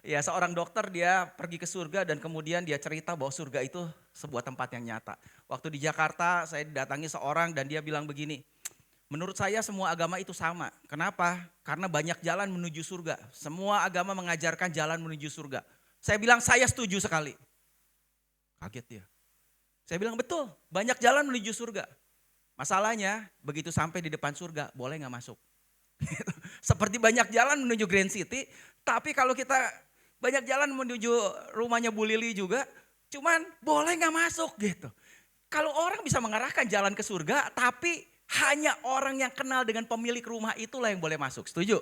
Ya, seorang dokter dia pergi ke surga dan kemudian dia cerita bahwa surga itu sebuah tempat yang nyata. Waktu di Jakarta saya didatangi seorang dan dia bilang begini, menurut saya semua agama itu sama. Kenapa? Karena banyak jalan menuju surga. Semua agama mengajarkan jalan menuju surga. Saya bilang saya setuju sekali. Kaget dia. Saya bilang betul, banyak jalan menuju surga. Masalahnya begitu sampai di depan surga boleh nggak masuk. Seperti banyak jalan menuju Grand City, tapi kalau kita banyak jalan menuju rumahnya Bu Lili juga, cuman boleh nggak masuk gitu. Kalau orang bisa mengarahkan jalan ke surga, tapi hanya orang yang kenal dengan pemilik rumah itulah yang boleh masuk. Setuju?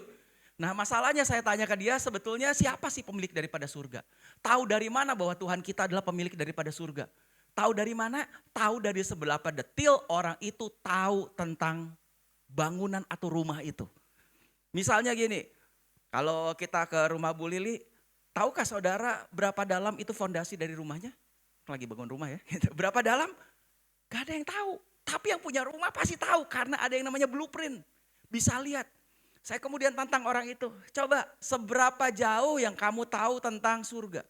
Nah masalahnya saya tanya ke dia sebetulnya siapa sih pemilik daripada surga? Tahu dari mana bahwa Tuhan kita adalah pemilik daripada surga? Tahu dari mana? Tahu dari seberapa detil orang itu tahu tentang bangunan atau rumah itu. Misalnya gini, kalau kita ke rumah Bu Lili, tahukah saudara berapa dalam itu fondasi dari rumahnya? Lagi bangun rumah ya. Berapa dalam? Gak ada yang tahu. Tapi yang punya rumah pasti tahu karena ada yang namanya blueprint. Bisa lihat. Saya kemudian tantang orang itu. Coba seberapa jauh yang kamu tahu tentang surga?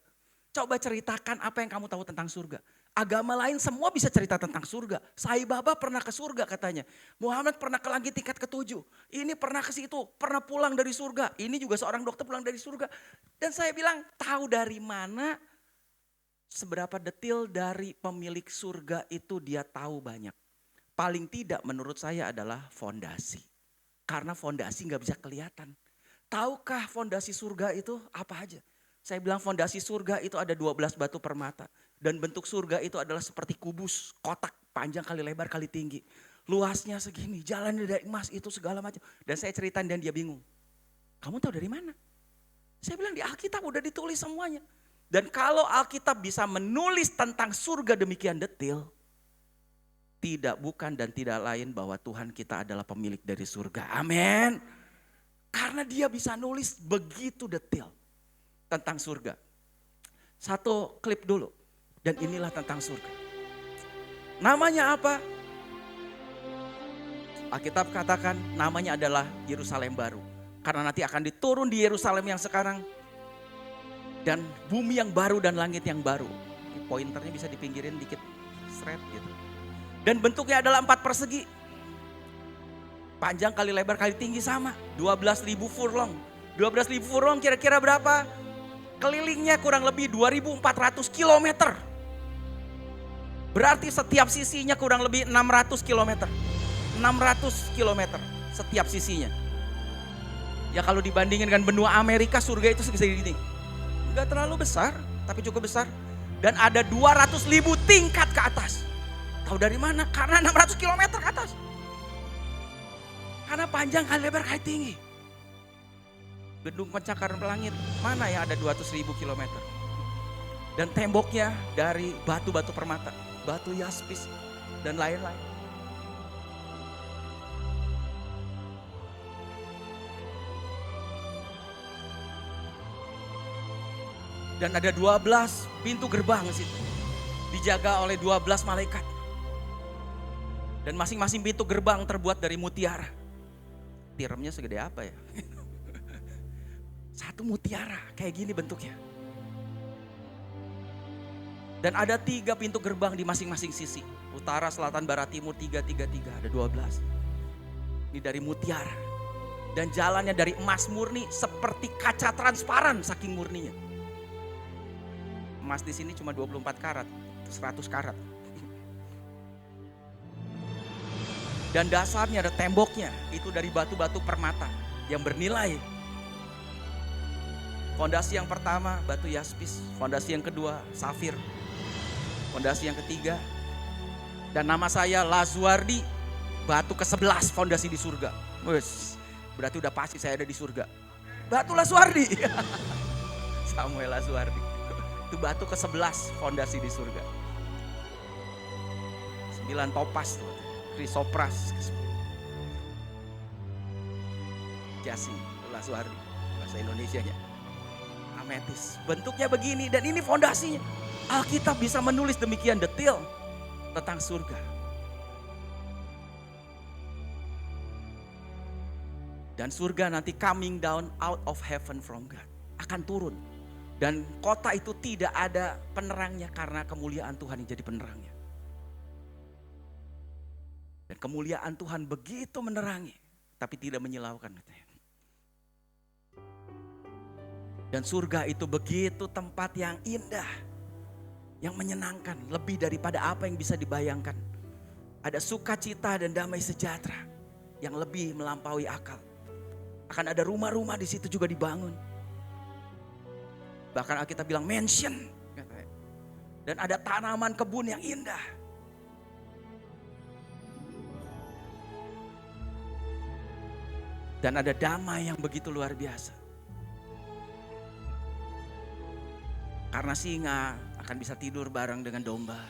Coba ceritakan apa yang kamu tahu tentang surga. Agama lain semua bisa cerita tentang surga. Sai Baba pernah ke surga katanya. Muhammad pernah ke langit tingkat ketujuh. Ini pernah ke situ, pernah pulang dari surga. Ini juga seorang dokter pulang dari surga. Dan saya bilang, tahu dari mana? Seberapa detil dari pemilik surga itu dia tahu banyak. Paling tidak menurut saya adalah fondasi. Karena fondasi nggak bisa kelihatan. Tahukah fondasi surga itu apa aja? Saya bilang fondasi surga itu ada 12 batu permata. Dan bentuk surga itu adalah seperti kubus, kotak panjang kali lebar kali tinggi. Luasnya segini, jalannya dari emas itu segala macam. Dan saya ceritain dan dia bingung. Kamu tahu dari mana? Saya bilang di Alkitab udah ditulis semuanya. Dan kalau Alkitab bisa menulis tentang surga demikian detil, tidak bukan dan tidak lain bahwa Tuhan kita adalah pemilik dari surga. Amin. Karena dia bisa nulis begitu detil tentang surga. Satu klip dulu. Dan inilah tentang surga. Namanya apa? Alkitab katakan namanya adalah Yerusalem baru. Karena nanti akan diturun di Yerusalem yang sekarang. Dan bumi yang baru dan langit yang baru. Pointernya bisa dipinggirin dikit. Seret gitu. Dan bentuknya adalah 4 persegi. Panjang kali lebar kali tinggi sama. 12.000 furlong. 12.000 furlong kira-kira berapa? Kelilingnya kurang lebih 2.400 kilometer. Berarti setiap sisinya kurang lebih 600 kilometer. 600 kilometer setiap sisinya. Ya kalau dibandingin dengan benua Amerika, surga itu segini. Enggak terlalu besar, tapi cukup besar. Dan ada 200.000 tingkat ke atas. Tahu dari mana? Karena 600 kilometer ke atas. Karena panjang kali lebar kali tinggi. Gedung pencakar langit, mana yang ada 200.000 kilometer. Dan temboknya dari batu-batu permata, batu yaspis, dan lain-lain. Dan ada 12 pintu gerbang di situ. Dijaga oleh 12 malaikat. Dan masing-masing pintu gerbang terbuat dari mutiara. Tiremnya segede apa ya? Satu mutiara, kayak gini bentuknya. Dan ada 3 pintu gerbang di masing-masing sisi. Utara, selatan, barat, timur, 3, ada 12. Ini dari mutiara. Dan jalannya dari emas murni seperti kaca transparan saking murninya. Emas di sini cuma 24 karat, 100 karat. Dan dasarnya ada temboknya, itu dari batu-batu permata yang bernilai. Fondasi yang pertama batu yaspis, fondasi yang kedua safir, fondasi yang ketiga. Dan nama saya Lazuardi, batu ke-11 fondasi di surga. Wes, berarti udah pasti saya ada di surga. Batu Lazuardi. Samuel Lazuardi. Itu batu ke-11 fondasi di surga. 9 topas tuh, krisopras, jasi, Lazuardi, bahasa Indonesianya. Ametis, bentuknya begini dan ini fondasinya. Alkitab bisa menulis demikian detail tentang surga. Dan surga nanti coming down out of heaven from God. Akan turun. Dan kota itu tidak ada penerangnya karena kemuliaan Tuhan yang jadi penerangnya. Dan kemuliaan Tuhan begitu menerangi, tapi tidak menyilaukan. Dan surga itu begitu tempat yang indah, yang menyenangkan, lebih daripada apa yang bisa dibayangkan. Ada sukacita dan damai sejahtera yang lebih melampaui akal. Akan ada rumah-rumah di situ juga dibangun. Bahkan Alkitab bilang mansion. Dan ada tanaman kebun yang indah. Dan ada damai yang begitu luar biasa. Karena singa akan bisa tidur bareng dengan domba,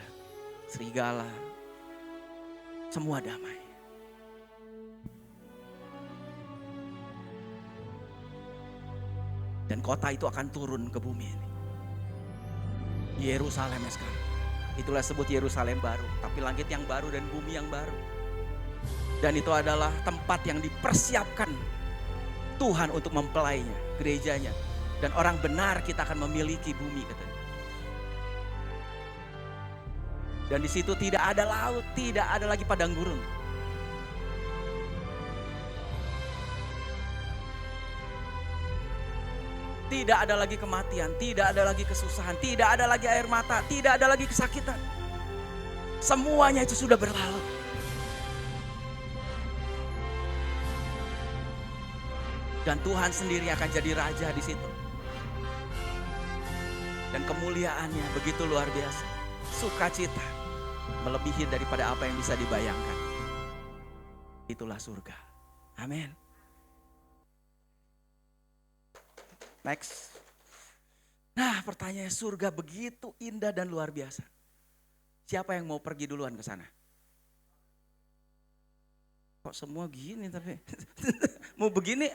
serigala, semua damai. Dan kota itu akan turun ke bumi ini. Yerusalem sekarang. Itulah sebut Yerusalem baru. Tapi langit yang baru dan bumi yang baru. Dan itu adalah tempat yang dipersiapkan Tuhan untuk mempelainya, gerejanya. Dan orang benar kita akan memiliki bumi katanya. Dan di situ tidak ada laut, tidak ada lagi padang gurun. Tidak ada lagi kematian, tidak ada lagi kesusahan, tidak ada lagi air mata, tidak ada lagi kesakitan. Semuanya itu sudah berlalu. Dan Tuhan sendiri akan jadi raja di situ. Dan kemuliaannya begitu luar biasa. Sukacita melebihi daripada apa yang bisa dibayangkan. Itulah surga. Amin. Next. Nah, pertanyaannya, surga begitu indah dan luar biasa. Siapa yang mau pergi duluan ke sana? Kok semua gini tapi mau begini,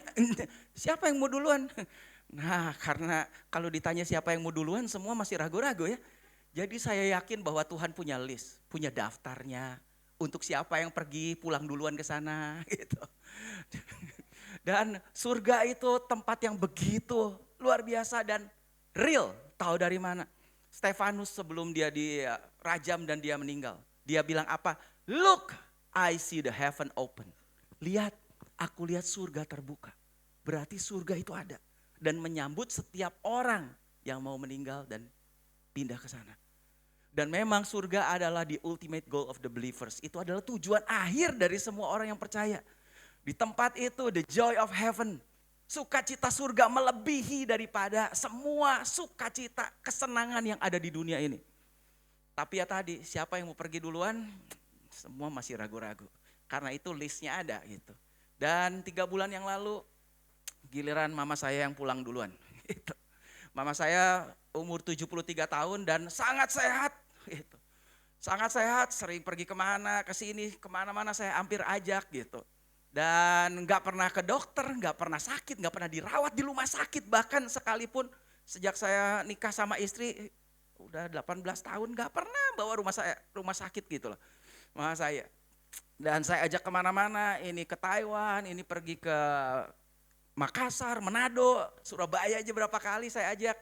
siapa yang mau duluan? Nah, karena kalau ditanya siapa yang mau duluan, semua masih ragu-ragu ya. Jadi saya yakin bahwa Tuhan punya list, punya daftarnya untuk siapa yang pergi pulang duluan ke sana gitu. Dan surga itu tempat yang begitu luar biasa dan real. Tahu dari mana? Stefanus sebelum dia dirajam dan dia meninggal. Dia bilang apa? Look, I see the heaven open. Lihat, aku lihat surga terbuka. Berarti surga itu ada. Dan menyambut setiap orang yang mau meninggal dan pindah ke sana. Dan memang surga adalah the ultimate goal of the believers. Itu adalah tujuan akhir dari semua orang yang percaya. Di tempat itu the joy of heaven. Sukacita surga melebihi daripada semua sukacita kesenangan yang ada di dunia ini. Tapi ya tadi siapa yang mau pergi duluan? Semua masih ragu-ragu. Karena itu listnya ada gitu. Dan 3 bulan yang lalu giliran mama saya yang pulang duluan. Gitu. Mama saya umur 73 tahun dan sangat sehat. Gitu. Sangat sehat, sering pergi kemana, kesini, kemana-mana saya hampir ajak gitu. Dan gak pernah ke dokter, gak pernah sakit, gak pernah dirawat di rumah sakit. Bahkan sekalipun sejak saya nikah sama istri, udah 18 tahun gak pernah bawa rumah sakit gitu loh. Mama saya. Dan saya ajak kemana-mana, ini ke Taiwan, ini pergi ke Makassar, Manado, Surabaya aja berapa kali saya ajak.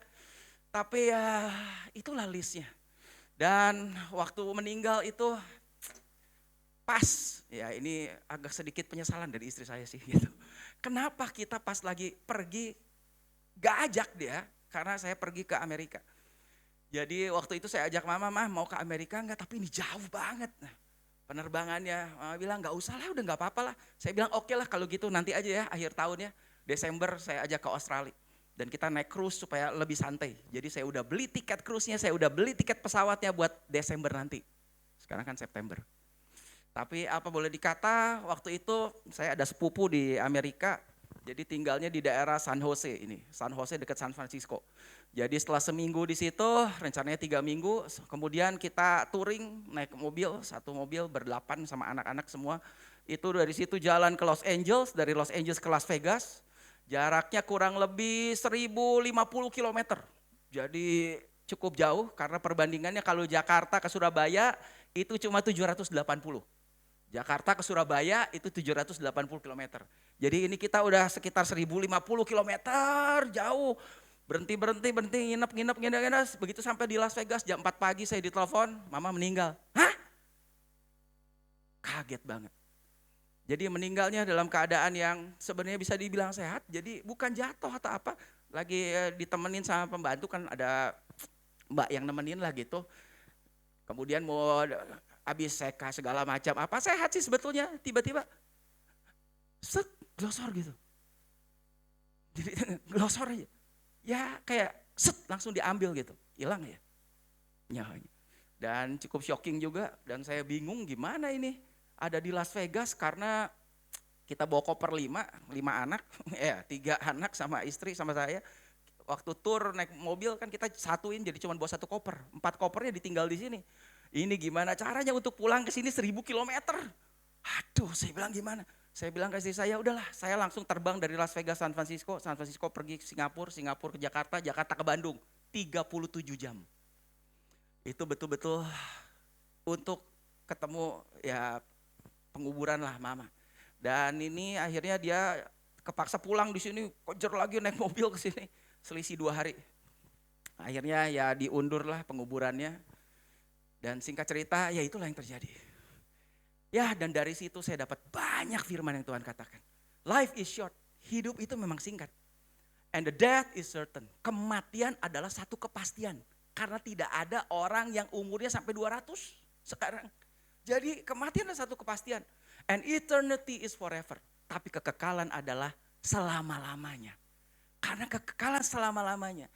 Tapi ya itulah listnya. Dan waktu meninggal itu pas, ya ini agak sedikit penyesalan dari istri saya sih gitu. Kenapa kita pas lagi pergi gak ajak dia, karena saya pergi ke Amerika. Jadi waktu itu saya ajak mama mau ke Amerika enggak, tapi ini jauh banget. Nah, penerbangannya, mama bilang gak usah lah, udah gak apa-apa lah. Saya bilang oke lah kalau gitu nanti aja ya akhir tahun ya. Desember saya ajak ke Australia. Dan kita naik cruise supaya lebih santai. Jadi saya udah beli tiket cruise-nya, saya udah beli tiket pesawatnya buat Desember nanti. Sekarang kan September. Tapi apa boleh dikata waktu itu saya ada sepupu di Amerika. Jadi tinggalnya di daerah San Jose ini. San Jose dekat San Francisco. Jadi setelah seminggu di situ, rencananya 3 minggu. Kemudian kita touring naik mobil, satu mobil ber-8 sama anak-anak semua. Itu dari situ jalan ke Los Angeles, dari Los Angeles ke Las Vegas. Jaraknya kurang lebih 1050 km. Jadi cukup jauh karena perbandingannya kalau Jakarta ke Surabaya itu cuma 780. Jakarta ke Surabaya itu 780 km. Jadi ini kita udah sekitar 1050 km jauh. Berhenti, nginep. Begitu sampai di Las Vegas jam 4 pagi saya ditelepon, mama meninggal. Hah? Kaget banget. Jadi meninggalnya dalam keadaan yang sebenarnya bisa dibilang sehat, jadi bukan jatuh atau apa. Lagi ditemenin sama pembantu, kan ada mbak yang nemenin lah gitu. Kemudian mau habis seka segala macam, apa sehat sih sebetulnya, tiba-tiba set, glosor gitu. Jadi glosor aja. Ya kayak set langsung diambil gitu, hilang ya nyawanya. Dan cukup shocking juga, dan saya bingung gimana ini ada di Las Vegas karena kita bawa koper 5 anak, ya 3 anak sama istri sama saya. Waktu tur naik mobil kan kita satuin jadi cuma bawa 1 koper, 4 kopernya ditinggal di sini. Ini gimana caranya untuk pulang ke sini 1000 kilometer? Aduh, saya bilang gimana? Saya bilang ke istri saya, udahlah saya langsung terbang dari Las Vegas San Francisco pergi ke Singapura ke Jakarta ke Bandung, 37 jam. Itu betul-betul untuk ketemu ya penguburan lah mama. Dan ini akhirnya dia kepaksa pulang di sini, kejar lagi naik mobil ke sini, selisih 2 hari. Akhirnya ya diundur lah penguburannya. Dan singkat cerita ya itulah yang terjadi. Ya, dan dari situ saya dapat banyak firman yang Tuhan katakan. Life is short, hidup itu memang singkat. And the death is certain. Kematian adalah satu kepastian. Karena tidak ada orang yang umurnya sampai 200 sekarang. Jadi kematian adalah satu kepastian. And eternity is forever. Tapi kekekalan adalah selama-lamanya. Karena kekekalan selama-lamanya.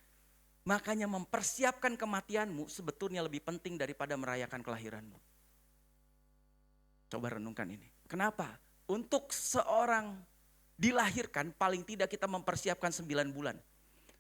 Makanya mempersiapkan kematianmu sebetulnya lebih penting daripada merayakan kelahiranmu. Coba renungkan ini. Kenapa? Untuk seorang dilahirkan paling tidak kita mempersiapkan 9 bulan.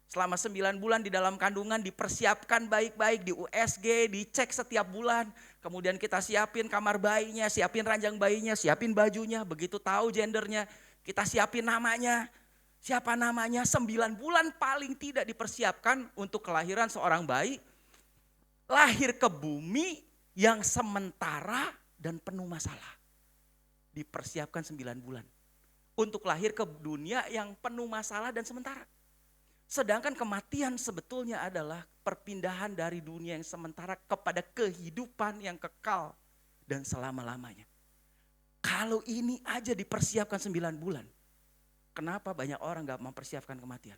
Selama 9 bulan di dalam kandungan dipersiapkan baik-baik, di USG, dicek setiap bulan. Kemudian kita siapin kamar bayinya, siapin ranjang bayinya, siapin bajunya. Begitu tahu gendernya, kita siapin namanya. Siapa namanya? 9 bulan paling tidak dipersiapkan untuk kelahiran seorang bayi. Lahir ke bumi yang sementara dan penuh masalah. Dipersiapkan 9 bulan. Untuk lahir ke dunia yang penuh masalah dan sementara. Sedangkan kematian sebetulnya adalah perpindahan dari dunia yang sementara kepada kehidupan yang kekal dan selama-lamanya. Kalau ini aja dipersiapkan 9 bulan, kenapa banyak orang gak mempersiapkan kematian?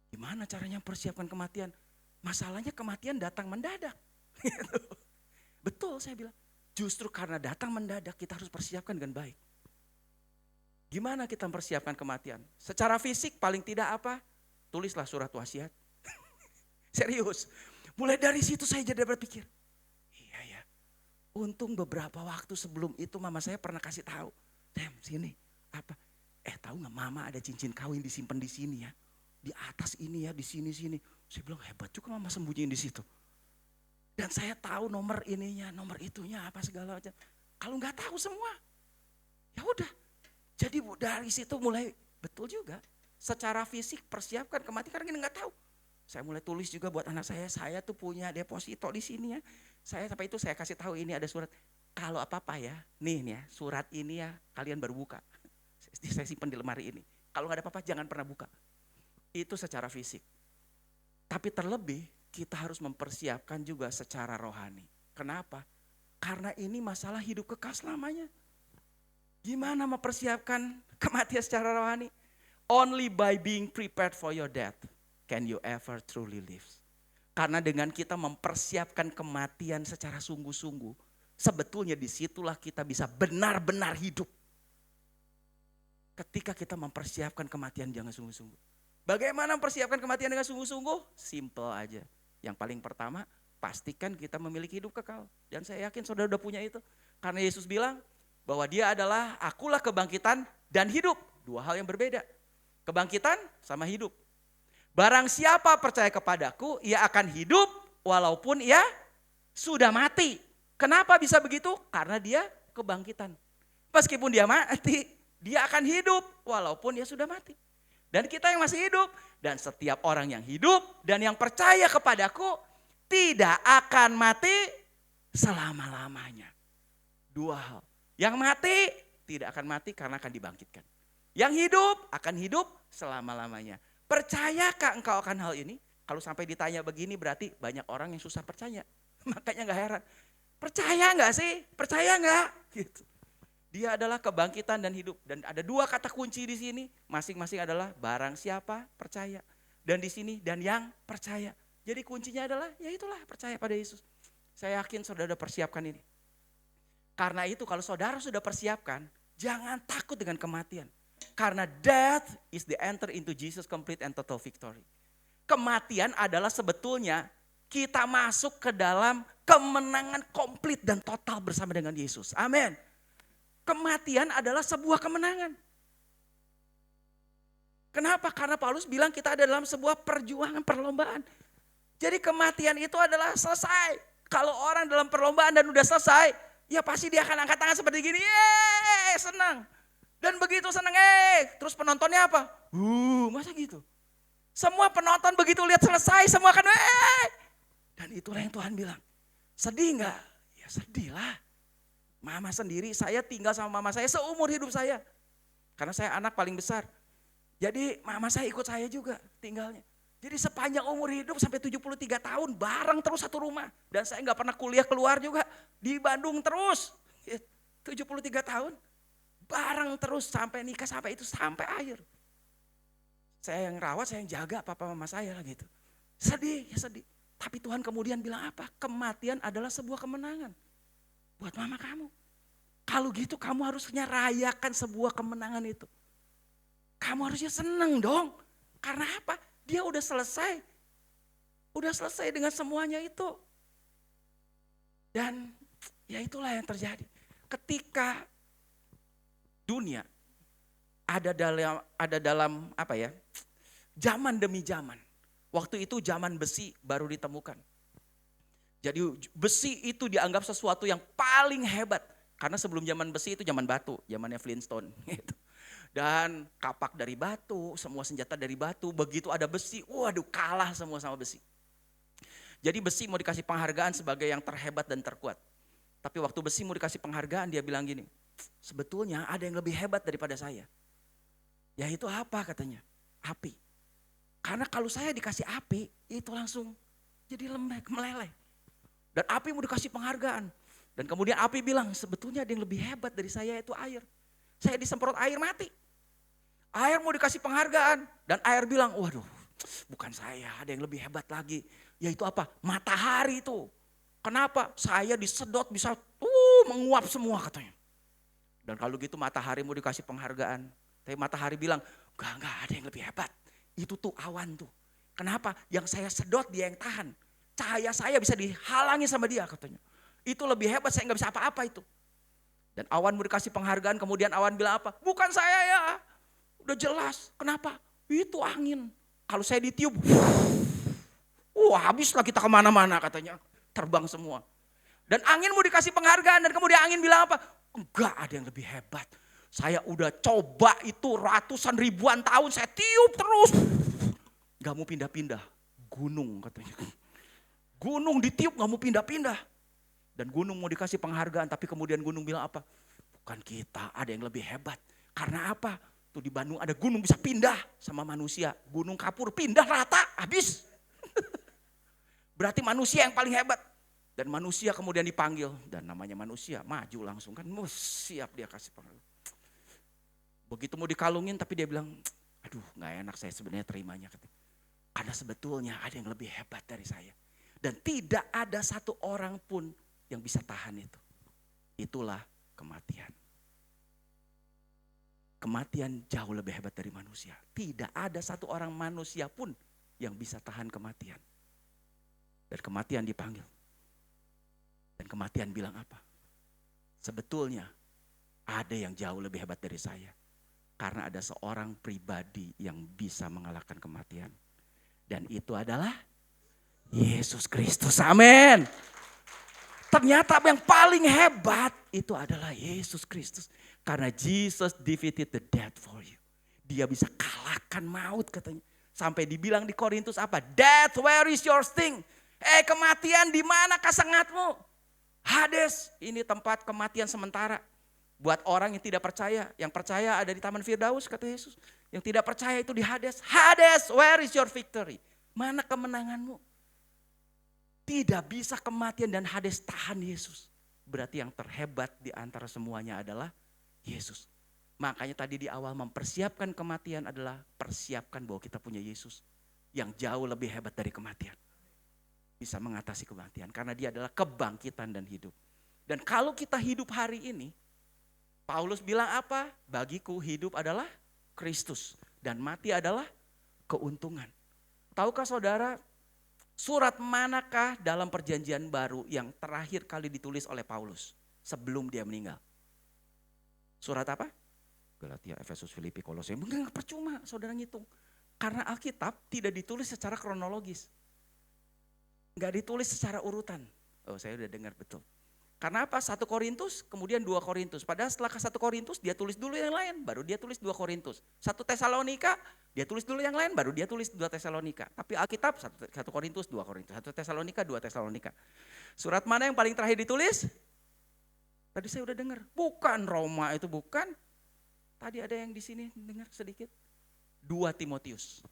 Gimana caranya mempersiapkan kematian? Masalahnya kematian datang mendadak. Betul saya bilang, justru karena datang mendadak kita harus persiapkan dengan baik. Gimana kita mempersiapkan kematian? Secara fisik paling tidak apa? Tulislah surat wasiat. Serius. Mulai dari situ saya jadi berpikir, iya ya. Untung beberapa waktu sebelum itu mama saya pernah kasih tahu. Tem, sini. Apa? Tahu nggak mama ada cincin kawin disimpan di sini ya. Di atas ini ya, di sini. Saya bilang hebat juga mama sembunyiin di situ. Dan saya tahu nomor ininya, nomor itunya apa segala macam. Kalau nggak tahu semua, ya udah. Jadi dari situ mulai betul juga. Secara fisik persiapkan kematian karena kita nggak tahu. Saya mulai tulis juga buat anak saya tuh punya deposito di sini ya. Saya sampai itu saya kasih tahu ini ada surat. Kalau apa-apa ya, nih ya surat ini ya kalian baru buka. Saya simpan di lemari ini. Kalau nggak ada apa-apa jangan pernah buka. Itu secara fisik. Tapi terlebih kita harus mempersiapkan juga secara rohani. Kenapa? Karena ini masalah hidup kekal selamanya. Gimana mempersiapkan kematian secara rohani? Only by being prepared for your death can you ever truly live. Karena dengan kita mempersiapkan kematian secara sungguh-sungguh, sebetulnya disitulah kita bisa benar-benar hidup. Ketika kita mempersiapkan kematian jangan sungguh-sungguh. Bagaimana mempersiapkan kematian dengan sungguh-sungguh? Simple aja. Yang paling pertama, pastikan kita memiliki hidup kekal. Dan saya yakin saudara udah punya itu. Karena Yesus bilang bahwa dia adalah akulah kebangkitan dan hidup. 2 hal yang berbeda. Kebangkitan sama hidup. Barang siapa percaya kepadaku, ia akan hidup walaupun ia sudah mati. Kenapa bisa begitu? Karena dia kebangkitan. Meskipun dia mati, dia akan hidup walaupun dia sudah mati. Dan kita yang masih hidup, dan setiap orang yang hidup dan yang percaya kepadaku tidak akan mati selama-lamanya. 2 hal. Yang mati tidak akan mati karena akan dibangkitkan. Yang hidup akan hidup selama-lamanya. Percayakah engkau akan hal ini? Kalau sampai ditanya begini berarti banyak orang yang susah percaya. Makanya gak heran. Percaya gak sih? Percaya gak? Gitu. Dia adalah kebangkitan dan hidup. Dan ada dua kata kunci di sini. Masing-masing adalah barang siapa percaya. Dan di sini dan yang percaya. Jadi kuncinya adalah ya itulah percaya pada Yesus. Saya yakin saudara sudah persiapkan ini. Karena itu kalau saudara sudah persiapkan, jangan takut dengan kematian. Karena death is the enter into Jesus complete and total victory. Kematian adalah sebetulnya kita masuk ke dalam kemenangan komplit dan total bersama dengan Yesus. Amin. Kematian adalah sebuah kemenangan. Kenapa? Karena Paulus bilang kita ada dalam sebuah perjuangan, perlombaan. Jadi kematian itu adalah selesai. Kalau orang dalam perlombaan dan udah selesai, ya pasti dia akan angkat tangan seperti gini, yeay, senang. Dan begitu senang, terus penontonnya apa? Masa gitu? Semua penonton begitu lihat selesai, semua akan, dan itulah yang Tuhan bilang. Sedih enggak? Ya sedih lah. Mama sendiri, saya tinggal sama mama saya seumur hidup saya. Karena saya anak paling besar. Jadi mama saya ikut saya juga tinggalnya. Jadi sepanjang umur hidup sampai 73 tahun bareng terus satu rumah. Dan saya enggak pernah kuliah keluar juga. Di Bandung terus. 73 tahun. Bareng terus sampai nikah, sampai itu, sampai akhir. Saya yang rawat, saya yang jaga papa mama saya lah gitu. Sedih, ya sedih. Tapi Tuhan kemudian bilang apa? Kematian adalah sebuah kemenangan. Buat mama kamu. Kalau gitu kamu harusnya rayakan sebuah kemenangan itu. Kamu harusnya seneng dong. Karena apa? Dia udah selesai. Udah selesai dengan semuanya itu. Dan ya itulah yang terjadi. Ketika dunia ada dalam apa ya? Zaman demi zaman. Waktu itu zaman besi baru ditemukan. Jadi besi itu dianggap sesuatu yang paling hebat. Karena sebelum zaman besi itu zaman batu, zamannya Flintstone. Gitu. Dan kapak dari batu, semua senjata dari batu. Begitu ada besi, waduh kalah semua sama besi. Jadi besi mau dikasih penghargaan sebagai yang terhebat dan terkuat. Tapi waktu besi mau dikasih penghargaan dia bilang gini, sebetulnya ada yang lebih hebat daripada saya. Yaitu apa katanya? Api. Karena kalau saya dikasih api, itu langsung jadi lembek, meleleh. Dan api mau dikasih penghargaan. Dan kemudian api bilang, sebetulnya ada yang lebih hebat dari saya itu air. Saya disemprot air mati. Air mau dikasih penghargaan. Dan air bilang, waduh bukan saya, ada yang lebih hebat lagi. Yaitu apa? Matahari itu. Kenapa? Saya disedot bisa menguap semua katanya. Dan kalau gitu matahari mau dikasih penghargaan. Tapi matahari bilang, enggak ada yang lebih hebat. Itu tuh awan tuh. Kenapa? Yang saya sedot dia yang tahan. Cahaya saya bisa dihalangi sama dia katanya. Itu lebih hebat, saya gak bisa apa-apa itu. Dan awan mau dikasih penghargaan, kemudian awan bilang apa? Bukan saya ya. Udah jelas. Kenapa? Itu angin. Kalau saya ditiup, habislah kita kemana-mana katanya. Terbang semua. Dan angin mau dikasih penghargaan dan kemudian angin bilang apa? Enggak ada yang lebih hebat. Saya udah coba itu ratusan ribuan tahun saya tiup terus. Gak mau pindah-pindah. Gunung katanya. Gunung ditiup gak mau pindah-pindah. Dan gunung mau dikasih penghargaan tapi kemudian gunung bilang apa? Bukan kita, ada yang lebih hebat. Karena apa? Tuh di Bandung ada gunung bisa pindah sama manusia. Gunung Kapur pindah rata, habis. Berarti manusia yang paling hebat. Dan manusia kemudian dipanggil. Dan namanya manusia, maju langsung kan. Siap dia kasih penghargaan. Begitu mau dikalungin tapi dia bilang, aduh gak enak saya sebenarnya terimanya. Karena sebetulnya ada yang lebih hebat dari saya. Dan tidak ada satu orang pun yang bisa tahan itu. Itulah kematian. Kematian jauh lebih hebat dari manusia. Tidak ada satu orang manusia pun yang bisa tahan kematian. Dan kematian dipanggil. Dan kematian bilang apa? Sebetulnya ada yang jauh lebih hebat dari saya. Karena ada seorang pribadi yang bisa mengalahkan kematian. Dan itu adalah Yesus Kristus. Amin. Ternyata yang paling hebat itu adalah Yesus Kristus. Karena Jesus defeated the death for you. Dia bisa kalahkan maut katanya. Sampai dibilang di Korintus apa? Death, where is your sting? Kematian di mana kesengatmu? Hades, ini tempat kematian sementara. Buat orang yang tidak percaya, yang percaya ada di Taman Firdaus kata Yesus. Yang tidak percaya itu di Hades. Hades, where is your victory? Mana kemenanganmu? Tidak bisa kematian dan Hades tahan Yesus. Berarti yang terhebat di antara semuanya adalah Yesus. Makanya tadi di awal mempersiapkan kematian adalah persiapkan bahwa kita punya Yesus. Yang jauh lebih hebat dari kematian. Bisa mengatasi kematian karena dia adalah kebangkitan dan hidup. Dan kalau kita hidup hari ini, Paulus bilang apa? Bagiku hidup adalah Kristus dan mati adalah keuntungan. Tahukah saudara, surat manakah dalam perjanjian baru yang terakhir kali ditulis oleh Paulus sebelum dia meninggal? Surat apa? Galatia, Efesus, Filipi, Kolose. Mungkin percuma saudara ngitung. Karena Alkitab tidak ditulis secara kronologis. Enggak ditulis secara urutan. Oh, saya udah dengar betul. Karena apa? 1 Korintus, kemudian 2 Korintus. Padahal setelah ke 1 Korintus, dia tulis dulu yang lain, baru dia tulis 2 Korintus. 1 Tesalonika, dia tulis dulu yang lain, baru dia tulis 2 Tesalonika. Tapi Alkitab, 1 Korintus, 2 Korintus. 1 Tesalonika, 2 Tesalonika. Surat mana yang paling terakhir ditulis? Tadi saya udah dengar. Bukan Roma, itu bukan. Tadi ada yang di sini dengar sedikit. 2 Timotius.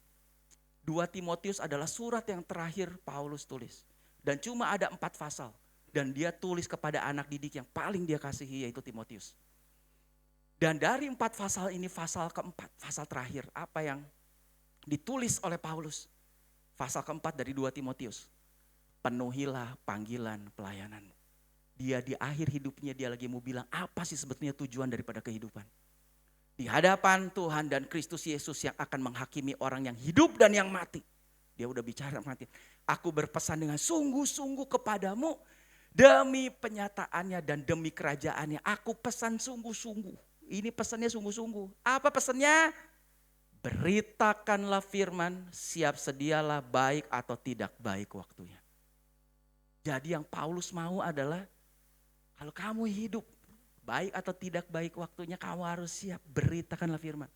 2 Timotius adalah surat yang terakhir Paulus tulis. Dan cuma ada 4 pasal. Dan dia tulis kepada anak didik yang paling dia kasihi, yaitu Timotius. Dan dari 4 pasal ini, pasal keempat, pasal terakhir, apa yang ditulis oleh Paulus? Pasal keempat dari 2 Timotius. Penuhilah panggilan pelayananmu. Dia di akhir hidupnya dia lagi mau bilang, apa sih sebetulnya tujuan daripada kehidupan? Di hadapan Tuhan dan Kristus Yesus yang akan menghakimi orang yang hidup dan yang mati. Dia udah bicara mati. Aku berpesan dengan sungguh-sungguh kepadamu, demi penyataannya dan demi kerajaannya. Aku pesan sungguh-sungguh. Ini pesannya sungguh-sungguh. Apa pesannya? Beritakanlah firman, siap sedialah baik atau tidak baik waktunya. Jadi yang Paulus mau adalah, kalau kamu hidup, baik atau tidak baik waktunya, kamu harus siap. Beritakanlah firman.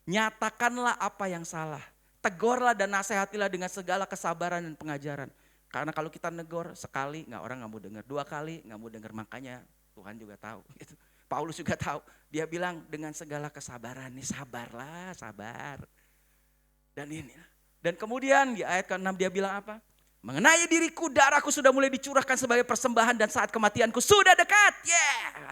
Nyatakanlah apa yang salah. Tegurlah dan nasihatilah dengan segala kesabaran dan pengajaran. Karena kalau kita negor sekali, orang nggak mau dengar. 2 kali nggak mau dengar. Makanya Tuhan juga tahu. Gitu. Paulus juga tahu. Dia bilang dengan segala kesabaran. Nih sabarlah, sabar. Dan kemudian di ayat ke-6 dia bilang apa? Mengenai diriku, darahku sudah mulai dicurahkan sebagai persembahan dan saat kematianku sudah dekat.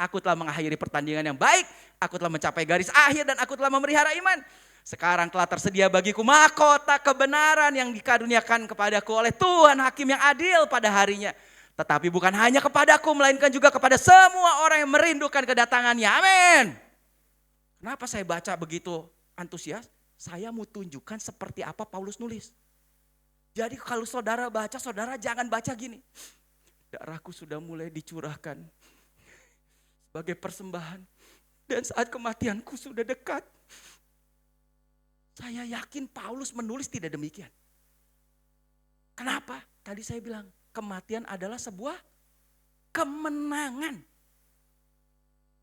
Aku telah mengakhiri pertandingan yang baik. Aku telah mencapai garis akhir dan aku telah memelihara iman. Sekarang telah tersedia bagiku mahkota kebenaran yang dikaruniakan kepadaku oleh Tuhan Hakim yang adil pada harinya. Tetapi bukan hanya kepadaku, melainkan juga kepada semua orang yang merindukan kedatangannya. Amin. Kenapa saya baca begitu antusias? Saya mau tunjukkan seperti apa Paulus nulis. Jadi kalau saudara baca, saudara jangan baca gini. Darahku sudah mulai dicurahkan sebagai persembahan. Dan saat kematianku sudah dekat. Saya yakin Paulus menulis tidak demikian. Kenapa? Tadi saya bilang kematian adalah sebuah kemenangan.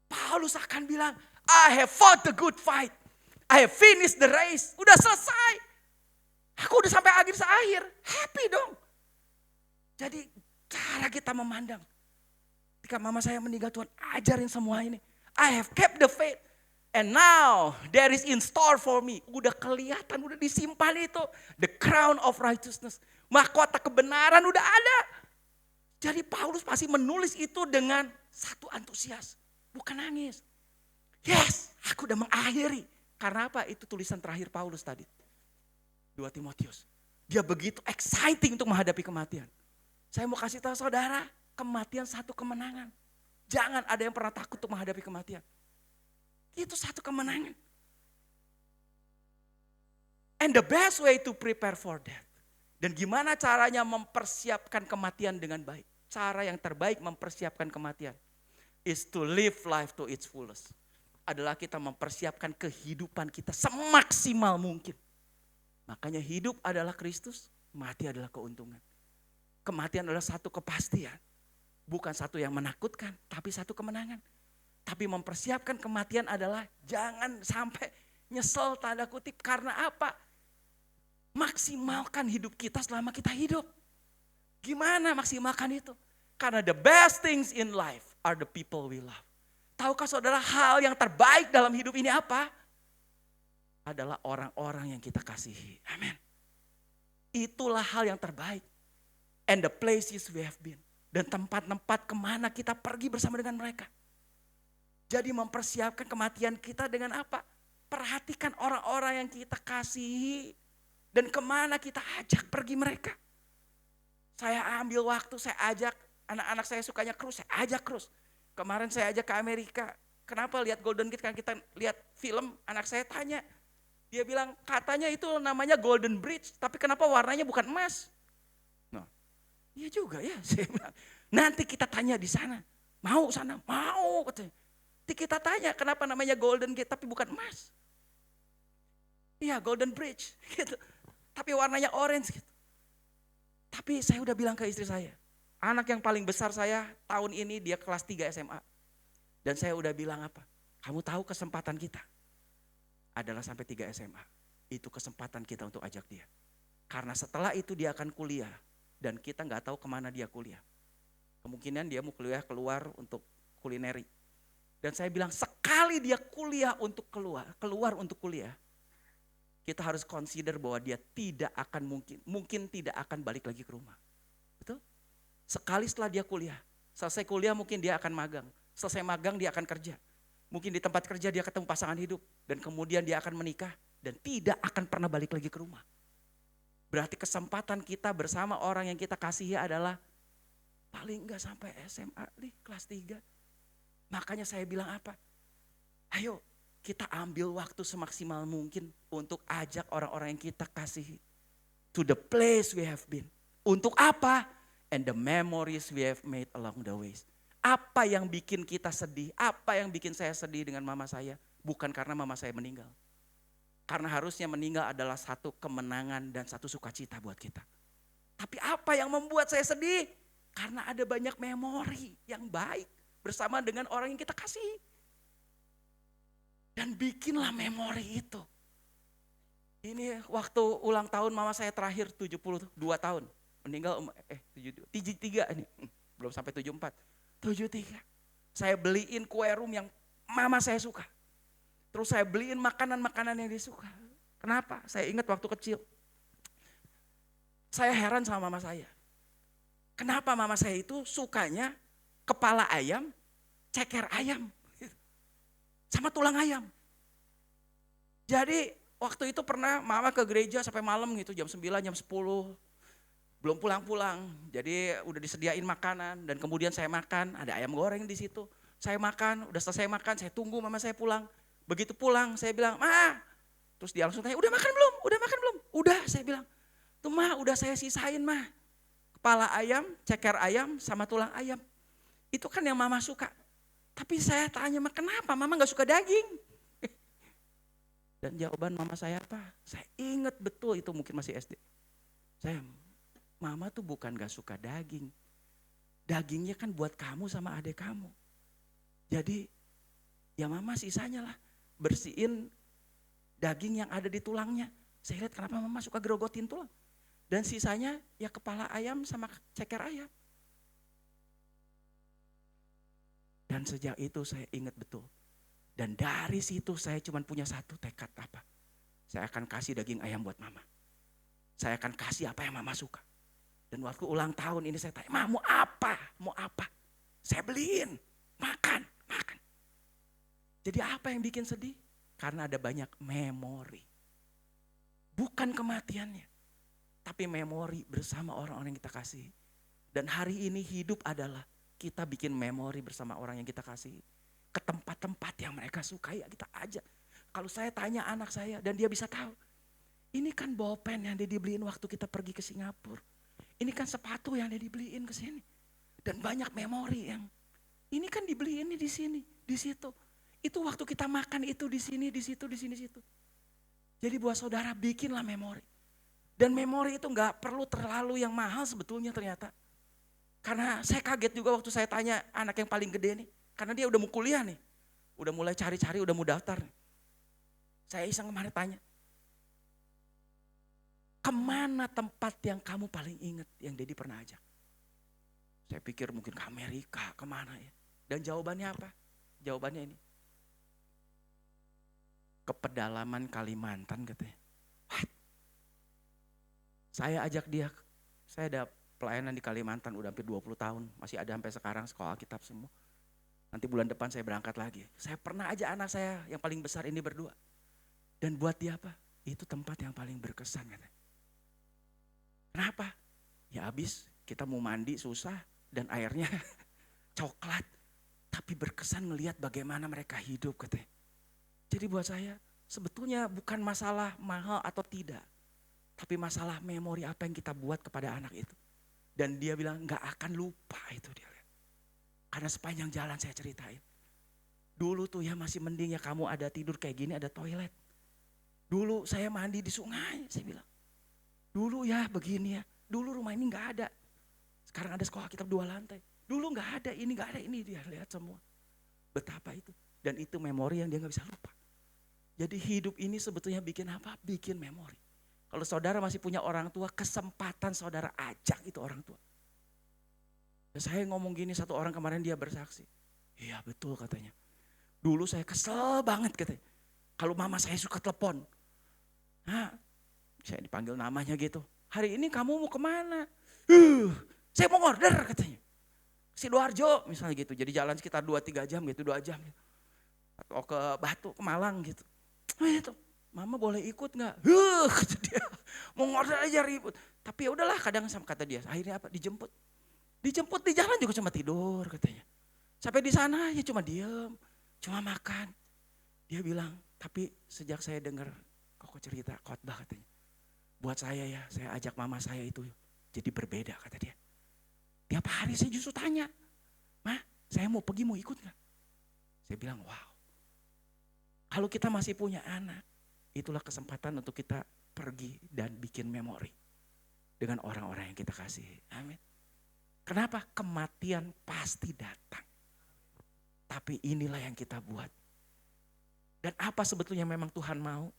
Paulus akan bilang, I have fought the good fight. I have finished the race. Udah selesai. Aku udah sampai akhir. Happy dong. Jadi cara kita memandang. Ketika mama saya meninggal, Tuhan ajarin semua ini. I have kept the faith. And now there is in store for me. Udah kelihatan, udah disimpan itu. The crown of righteousness. Mahkota kebenaran udah ada. Jadi Paulus pasti menulis itu dengan satu antusias. Bukan nangis. Yes, aku udah mengakhiri. Karena apa? Itu tulisan terakhir Paulus tadi. 2 Timotius. Dia begitu exciting untuk menghadapi kematian. Saya mau kasih tahu saudara, kematian satu kemenangan. Jangan ada yang pernah takut untuk menghadapi kematian. Itu satu kemenangan. And the best way to prepare for that. Dan gimana caranya mempersiapkan kematian dengan baik. Cara yang terbaik mempersiapkan kematian. Is to live life to its fullest. Adalah kita mempersiapkan kehidupan kita semaksimal mungkin. Makanya hidup adalah Kristus, mati adalah keuntungan. Kematian adalah satu kepastian. Bukan satu yang menakutkan, tapi satu kemenangan. Tapi mempersiapkan kematian adalah jangan sampai nyesel tanda kutip. Karena apa? Maksimalkan hidup kita selama kita hidup. Gimana maksimalkan itu? Karena the best things in life are the people we love. Tahukah saudara hal yang terbaik dalam hidup ini apa? Adalah orang-orang yang kita kasihi. Amin. Itulah hal yang terbaik. And the places we have been. Dan tempat-tempat kemana kita pergi bersama dengan mereka. Jadi mempersiapkan kematian kita dengan apa? Perhatikan orang-orang yang kita kasihi. Dan kemana kita ajak pergi mereka. Saya ambil waktu, saya ajak anak-anak saya sukanya cruise, saya ajak cruise. Kemarin saya ajak ke Amerika. Kenapa lihat Golden Gate? Karena kita lihat film, anak saya tanya. Dia bilang katanya itu namanya Golden Bridge, tapi kenapa warnanya bukan emas? Nah, iya juga ya. Saya bilang, nanti kita tanya di sana. Mau sana? Mau katanya. Nanti kita tanya kenapa namanya Golden Gate tapi bukan emas. Iya Golden Bridge gitu. Tapi warnanya orange gitu. Tapi saya udah bilang ke istri saya, anak yang paling besar saya tahun ini dia kelas 3 SMA. Dan saya udah bilang apa? Kamu tahu kesempatan kita adalah sampai 3 SMA. Itu kesempatan kita untuk ajak dia. Karena setelah itu dia akan kuliah. Dan kita gak tahu kemana dia kuliah. Kemungkinan dia mau kuliah keluar untuk kulineri. Dan saya bilang sekali dia kuliah untuk keluar untuk kuliah. Kita harus consider bahwa dia tidak akan mungkin tidak akan balik lagi ke rumah. Betul? Sekali setelah dia kuliah, selesai kuliah mungkin dia akan magang. Selesai magang dia akan kerja. Mungkin di tempat kerja dia ketemu pasangan hidup. Dan kemudian dia akan menikah dan tidak akan pernah balik lagi ke rumah. Berarti kesempatan kita bersama orang yang kita kasihi adalah paling enggak sampai SMA nih, kelas 3. Makanya saya bilang apa? Ayo kita ambil waktu semaksimal mungkin untuk ajak orang-orang yang kita kasihi to the place we have been. Untuk apa? And the memories we have made along the ways. Apa yang bikin kita sedih? Apa yang bikin saya sedih dengan mama saya? Bukan karena mama saya meninggal. Karena harusnya meninggal adalah satu kemenangan dan satu sukacita buat kita. Tapi apa yang membuat saya sedih? Karena ada banyak memori yang baik bersama dengan orang yang kita kasihi. Dan bikinlah memori itu. Ini waktu ulang tahun mama saya terakhir 72 tahun. Meninggal 73 ini. Belum sampai 74. 73. Saya beliin kue rum yang mama saya suka. Terus saya beliin makanan-makanan yang dia suka. Kenapa? Saya ingat waktu kecil. Saya heran sama mama saya. Kenapa mama saya itu sukanya kepala ayam, ceker ayam. Sama tulang ayam. Jadi waktu itu pernah mama ke gereja sampai malam gitu, jam 9, jam 10. Belum pulang-pulang. Jadi udah disediain makanan dan kemudian saya makan, ada ayam goreng di situ. Saya makan, udah selesai makan, saya tunggu mama saya pulang. Begitu pulang saya bilang, "Ma." Terus dia langsung tanya, "Udah makan belum? Udah makan belum?" "Udah," saya bilang. "Tuh Ma, udah saya sisain Ma. Kepala ayam, ceker ayam sama tulang ayam. Itu kan yang mama suka. Tapi saya tanya, kenapa mama gak suka daging?" Dan jawaban mama saya apa? Saya ingat betul, itu mungkin masih SD. Mama tuh bukan gak suka daging. Dagingnya kan buat kamu sama adik kamu. Jadi ya mama sisanya lah. Bersihin daging yang ada di tulangnya. Saya lihat kenapa mama suka gerogotin tulang. Dan sisanya ya kepala ayam sama ceker ayam. Dan sejak itu saya ingat betul. Dan dari situ saya cuma punya satu tekad apa. Saya akan kasih daging ayam buat mama. Saya akan kasih apa yang mama suka. Dan waktu ulang tahun ini saya tanya, "Ma, mau apa? Mau apa?" Saya beliin, makan. Jadi apa yang bikin sedih? Karena ada banyak memori. Bukan kematiannya. Tapi memori bersama orang-orang yang kita kasih. Dan hari ini hidup adalah kita bikin memori bersama orang yang kita kasih. Ke tempat-tempat yang mereka sukai ya kita ajak. Kalau saya tanya anak saya dan dia bisa tahu. Ini kan bolpen yang dia dibeliin waktu kita pergi ke Singapura. Ini kan sepatu yang dia dibeliin ke sini. Dan banyak memori yang ini kan dibeliin di sini, di situ. Itu waktu kita makan itu di sini, di situ, di sini, situ. Jadi buat saudara bikinlah memori. Dan memori itu gak perlu terlalu yang mahal sebetulnya ternyata. Karena saya kaget juga waktu saya tanya anak yang paling gede nih. Karena dia udah mau kuliah nih. Udah mulai cari-cari, udah mau daftar nih. Saya iseng kemarin tanya. Kemana tempat yang kamu paling ingat yang Dedi pernah ajak? Saya pikir mungkin ke Amerika, kemana ya. Dan jawabannya apa? Jawabannya ini. Ke pedalaman Kalimantan katanya. What? Saya ajak dia, saya ada pelayanan di Kalimantan udah hampir 20 tahun. Masih ada sampai sekarang sekolah Alkitab semua. Nanti bulan depan saya berangkat lagi. Saya pernah aja anak saya yang paling besar ini berdua. Dan buat dia apa? Itu tempat yang paling berkesan katanya. Kenapa? Ya habis kita mau mandi susah dan airnya coklat. Tapi berkesan melihat bagaimana mereka hidup katanya. Jadi buat saya sebetulnya bukan masalah mahal atau tidak. Tapi masalah memori apa yang kita buat kepada anak itu. Dan dia bilang gak akan lupa itu dia. Karena sepanjang jalan saya ceritain. Dulu tuh ya masih mending ya kamu ada tidur kayak gini ada toilet. Dulu saya mandi di sungai saya bilang. Dulu ya begini ya. Dulu rumah ini gak ada. Sekarang ada sekolah kitab 2 lantai. Dulu gak ada ini dia lihat semua. Betapa itu. Dan itu memori yang dia gak bisa lupa. Jadi hidup ini sebetulnya bikin apa? Bikin memori. Kalau saudara masih punya orang tua, kesempatan saudara ajak itu orang tua. Dan saya ngomong gini, satu orang kemarin dia bersaksi. Iya betul katanya. Dulu saya kesel banget katanya. Kalau mama saya suka telepon. Nah, saya dipanggil namanya gitu. Hari ini kamu mau kemana? Saya mau order katanya. Sidoarjo misalnya gitu. Jadi jalan sekitar 2-3 jam gitu, 2 jam. Atau ke Batu, ke Malang gitu. Itu, mama boleh ikut gak? Kata dia. Mau order aja ribut. Tapi ya udahlah kadang sama kata dia. Akhirnya apa? Dijemput. Dijemput di jalan juga cuma tidur katanya. Sampai di sana ya cuma diem, cuma makan. Dia bilang, tapi sejak saya dengar Koko cerita khotbah katanya. Buat saya ya, saya ajak mama saya itu jadi berbeda kata dia. Tiap hari saya justru tanya, Ma, saya mau pergi mau ikut gak? Saya bilang, wow. Kalau kita masih punya anak, itulah kesempatan untuk kita pergi dan bikin memori dengan orang-orang yang kita kasihi. Amin. Kenapa? Kematian pasti datang. Tapi inilah yang kita buat. Dan apa sebetulnya memang Tuhan mau?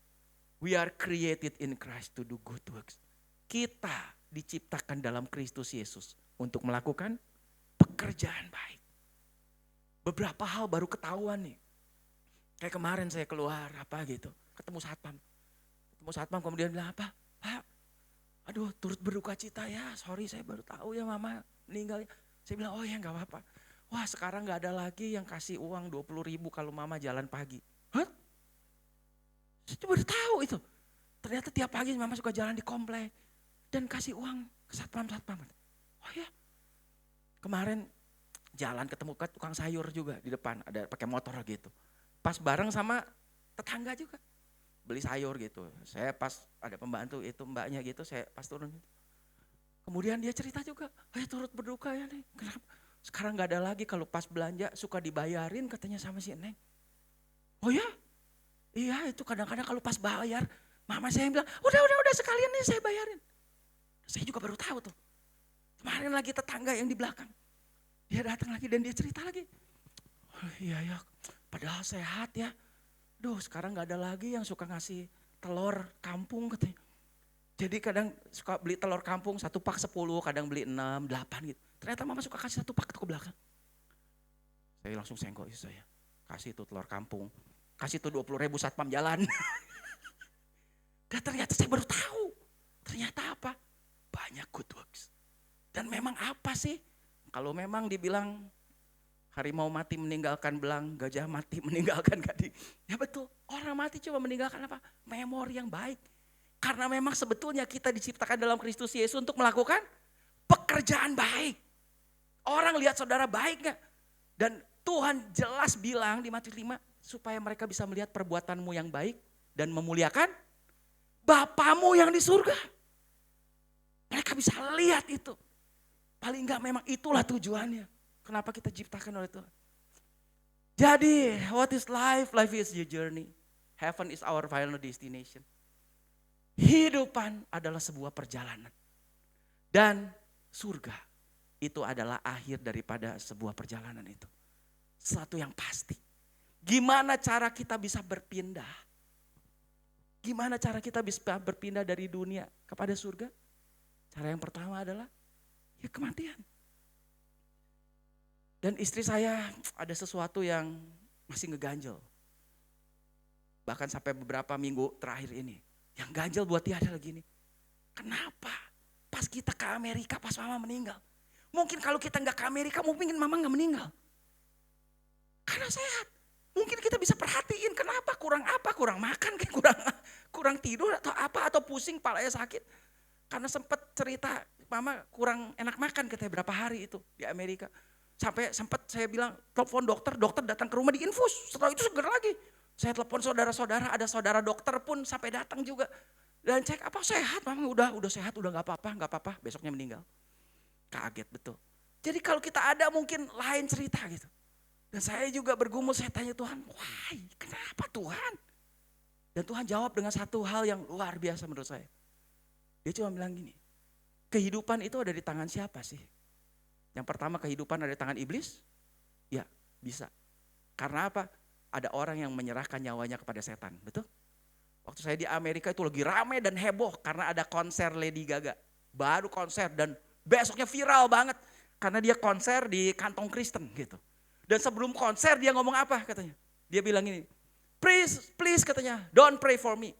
We are created in Christ to do good works. Kita diciptakan dalam Kristus Yesus untuk melakukan pekerjaan baik. Beberapa hal baru ketahuan nih. Kayak kemarin saya keluar apa gitu, ketemu satpam. Ketemu satpam kemudian bilang apa? Pak, aduh turut berduka cita ya, sorry saya baru tahu ya mama meninggal. Saya bilang oh ya gak apa-apa. Wah sekarang gak ada lagi yang kasih uang 20.000 kalau mama jalan pagi. Hah? Saya baru tahu itu. Ternyata tiap pagi mama suka jalan di komplek. Dan kasih uang ke satpam-satpam. Oh ya. Kemarin jalan ketemu ke tukang sayur juga di depan. Ada pakai motor gitu. Pas bareng sama tetangga juga. Beli sayur gitu. Saya pas ada pembantu itu mbaknya gitu. Saya pas turun gitu. Kemudian dia cerita juga, turut berduka ya nih. Kenapa? Sekarang gak ada lagi kalau pas belanja suka dibayarin katanya sama si Neng. Oh ya? Iya itu kadang-kadang kalau pas bayar, mama saya bilang, udah sekalian nih saya bayarin. Saya juga baru tahu tuh. Kemarin lagi tetangga yang di belakang. Dia datang lagi dan dia cerita lagi. Oh iya ya, padahal sehat ya. Duh sekarang gak ada lagi yang suka ngasih telur kampung katanya. Jadi kadang suka beli telur kampung 1 pak 10, kadang beli 6, 8 gitu. Ternyata mama suka kasih 1 pak ke belakang. Saya langsung senggol istri saya. Kasih itu telur kampung. Kasih itu 20.000 satpam jalan. Dan ternyata saya baru tahu. Ternyata apa? Banyak good works. Dan memang apa sih? Kalau memang dibilang harimau mati meninggalkan belang, gajah mati meninggalkan gading. Ya betul, orang mati cuma meninggalkan apa? Memori yang baik. Karena memang sebetulnya kita diciptakan dalam Kristus Yesus untuk melakukan pekerjaan baik. Orang lihat saudara baik gak? Dan Tuhan jelas bilang di Matius 5, supaya mereka bisa melihat perbuatanmu yang baik dan memuliakan Bapamu yang di surga. Mereka bisa lihat itu. Paling enggak memang itulah tujuannya. Kenapa kita diciptakan oleh Tuhan. Jadi, what is life? Life is your journey. Heaven is our final destination. Hidupan adalah sebuah perjalanan. Dan surga itu adalah akhir daripada sebuah perjalanan itu. Sesuatu yang pasti. Gimana cara kita bisa berpindah? Gimana cara kita bisa berpindah dari dunia kepada surga? Cara yang pertama adalah ya kematian. Dan istri saya ada sesuatu yang masih ngeganjel. Bahkan sampai beberapa minggu terakhir ini. Yang ganjel buat dia adalah gini. Kenapa? Pas kita ke Amerika, pas mama meninggal. Mungkin kalau kita nggak ke Amerika, mungkin mama nggak meninggal. Karena sehat. Mungkin kita bisa perhatiin kenapa, kurang apa, kurang makan, kurang tidur atau apa, atau pusing, palanya sakit. Karena sempat cerita, mama kurang enak makan katanya berapa hari itu di Amerika. Sampai sempat saya bilang, telepon dokter datang ke rumah diinfus. Setelah itu seger lagi. Saya telepon saudara-saudara, ada saudara dokter pun sampai datang juga. Dan cek apa sehat, mama udah sehat, udah gak apa-apa, besoknya meninggal. Kaget betul. Jadi kalau kita ada mungkin lain cerita gitu. Dan saya juga bergumul, saya tanya Tuhan, why, kenapa Tuhan? Dan Tuhan jawab dengan satu hal yang luar biasa menurut saya. Dia cuma bilang gini, kehidupan itu ada di tangan siapa sih? Yang pertama, kehidupan ada di tangan iblis? Ya, bisa. Karena apa? Ada orang yang menyerahkan nyawanya kepada setan, betul? Waktu saya di Amerika itu lagi rame dan heboh karena ada konser Lady Gaga. Baru konser dan besoknya viral banget. Karena dia konser di kantong Kristen gitu. Dan sebelum konser dia ngomong apa katanya? Dia bilang ini, please katanya, don't pray for me.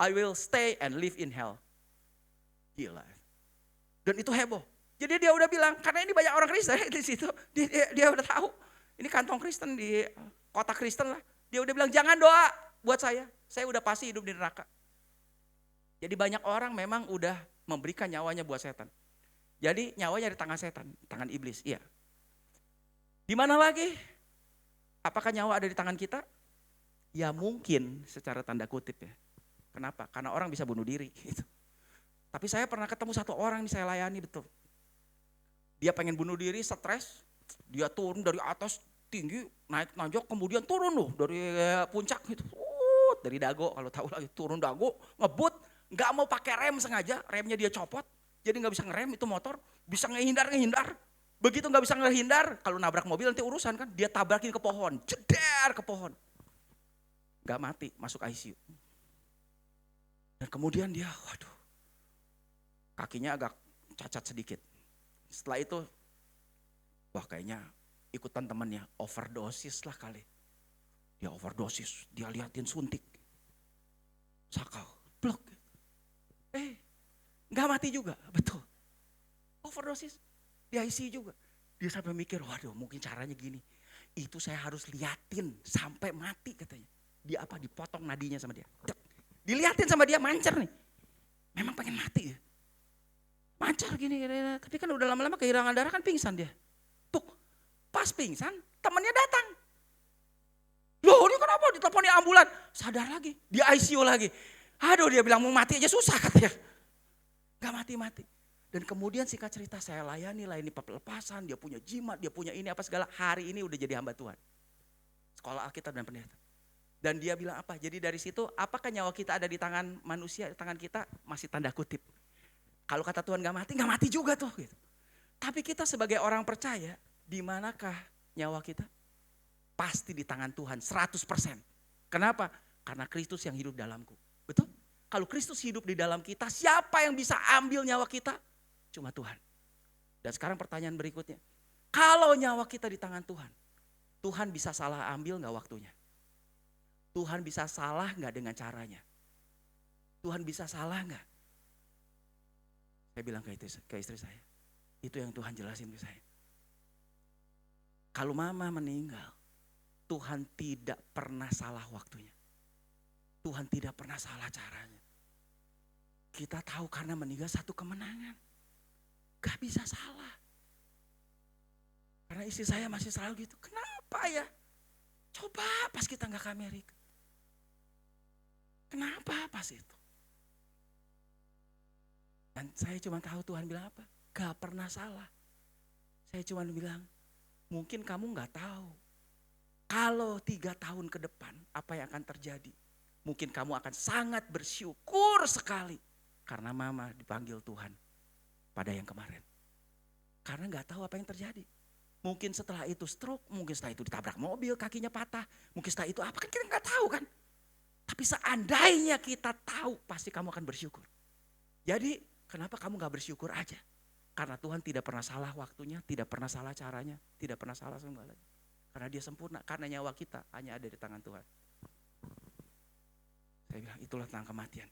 I will stay and live in hell. Gila. Dan itu heboh. Jadi dia udah bilang, karena ini banyak orang Kristen di situ, dia udah tahu. Ini kantong Kristen di kota Kristen lah. Dia udah bilang, jangan doa buat saya udah pasti hidup di neraka. Jadi banyak orang memang udah memberikan nyawanya buat setan. Jadi nyawanya di tangan setan, tangan iblis, iya. Di mana lagi? Apakah nyawa ada di tangan kita? Ya mungkin secara tanda kutip ya. Kenapa? Karena orang bisa bunuh diri gitu. Tapi saya pernah ketemu satu orang yang saya layani betul. Dia pengen bunuh diri, stres, dia turun dari atas tinggi, naik nanjak, kemudian turun loh dari puncak gitu. Dari dago, kalau tahu lagi turun dago, ngebut, nggak mau pakai rem sengaja, remnya dia copot, jadi nggak bisa ngerem itu motor, bisa ngehindar. Begitu nggak bisa ngehindar, kalau nabrak mobil nanti urusan kan, dia tabrakin ke pohon, jeder ke pohon, nggak mati, masuk ICU. Dan kemudian dia, waduh, kakinya agak cacat sedikit. Setelah itu, wah kayaknya ikutan temannya overdosis lah kali. Dia overdosis, dia liatin suntik, sakau, blok. Nggak mati juga, betul. Overdosis, di ICU juga. Dia sampai mikir, waduh mungkin caranya gini. Itu saya harus liatin sampai mati katanya. Dia apa, dipotong nadinya sama dia. Diliatin sama dia, mancer nih. Memang pengen mati ya. Mancar gini, tapi kan udah lama-lama kehilangan darah kan pingsan dia. Tuh, pas pingsan temannya datang. Loh ini kenapa diteleponi ambulan? Sadar lagi, di ICU lagi. Aduh dia bilang mau mati aja susah katanya. Gak mati-mati. Dan kemudian singkat cerita saya layani pelepasan, dia punya jimat, dia punya ini apa segala. Hari ini udah jadi hamba Tuhan. Sekolah Alkitab dan pendeta. Dan dia bilang apa? Jadi dari situ apakah nyawa kita ada di tangan manusia, di tangan kita masih tanda kutip. Kalau kata Tuhan gak mati juga tuh. Gitu. Tapi kita sebagai orang percaya, di manakah nyawa kita? Pasti di tangan Tuhan 100%. Kenapa? Karena Kristus yang hidup dalamku. Betul? Kalau Kristus hidup di dalam kita, siapa yang bisa ambil nyawa kita? Cuma Tuhan. Dan sekarang pertanyaan berikutnya. Kalau nyawa kita di tangan Tuhan, Tuhan bisa salah ambil gak waktunya? Tuhan bisa salah gak dengan caranya? Tuhan bisa salah gak? Saya bilang ke istri saya, itu yang Tuhan jelasin ke saya. Kalau mama meninggal, Tuhan tidak pernah salah waktunya. Tuhan tidak pernah salah caranya. Kita tahu karena meninggal satu kemenangan. Gak bisa salah. Karena istri saya masih selalu gitu. Kenapa ya? Coba pas kita gak ke Amerika. Kenapa pas itu? Dan saya cuma tahu Tuhan bilang apa? Gak pernah salah. Saya cuma bilang, mungkin kamu gak tahu. Kalau 3 tahun ke depan apa yang akan terjadi? Mungkin kamu akan sangat bersyukur sekali. Karena mama dipanggil Tuhan pada yang kemarin. Karena gak tahu apa yang terjadi. Mungkin setelah itu stroke, mungkin setelah itu ditabrak mobil, kakinya patah. Mungkin setelah itu apa, kan kita gak tahu kan. Tapi seandainya kita tahu, pasti kamu akan bersyukur. Jadi kenapa kamu gak bersyukur aja? Karena Tuhan tidak pernah salah waktunya, tidak pernah salah caranya, tidak pernah salah segalanya. Karena dia sempurna, karena nyawa kita hanya ada di tangan Tuhan. Saya bilang itulah tentang kematian.